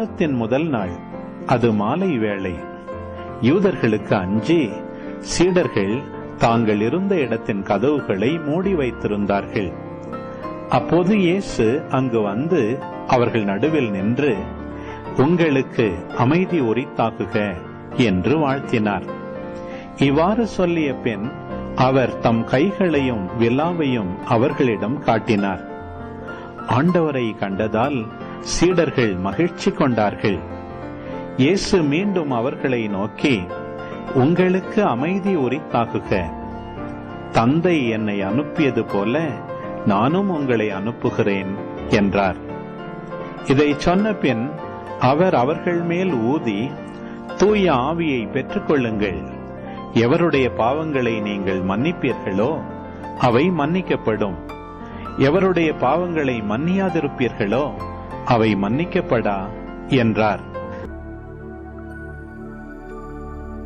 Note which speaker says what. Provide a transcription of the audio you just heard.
Speaker 1: வாரத்தின் முதல் நாள், அது மாலை வேளை. யூதர்களுக்கு அஞ்சி சீடர்கள் தாங்கள் இருந்த இடத்தின் கதவுகளை மூடி வைத்திருந்தார்கள். அப்போது இயேசு அங்கு வந்து அவர்கள் நடுவில் நின்று, உங்களுக்கு அமைதி உரித்தாகுக என்று வாழ்த்தினார். இவ்வாறு சொல்லிய பின் அவர் தம் கைகளையும் விலாவையும் அவர்களிடம் காட்டினார். ஆண்டவரை கண்டதால் சீடர்கள் மகிழ்ச்சி கொண்டார்கள். இயேசு மீண்டும் அவர்களை நோக்கி, உங்களுக்கு அமைதி உரித்தாகுக. தந்தை என்னை அனுப்பியது போல நானும் உங்களை அனுப்புகிறேன் என்றார். இதை சொன்ன பின் அவர் அவர்கள் மேல் ஊதி, தூய ஆவியை பெற்றுக் கொள்ளுங்கள். எவருடைய பாவங்களை நீங்கள் மன்னிப்பீர்களோ அவை மன்னிக்கப்படும், எவருடைய பாவங்களை மன்னியாதிருப்பீர்களோ அவை மன்னிக்கப்படா என்றார்.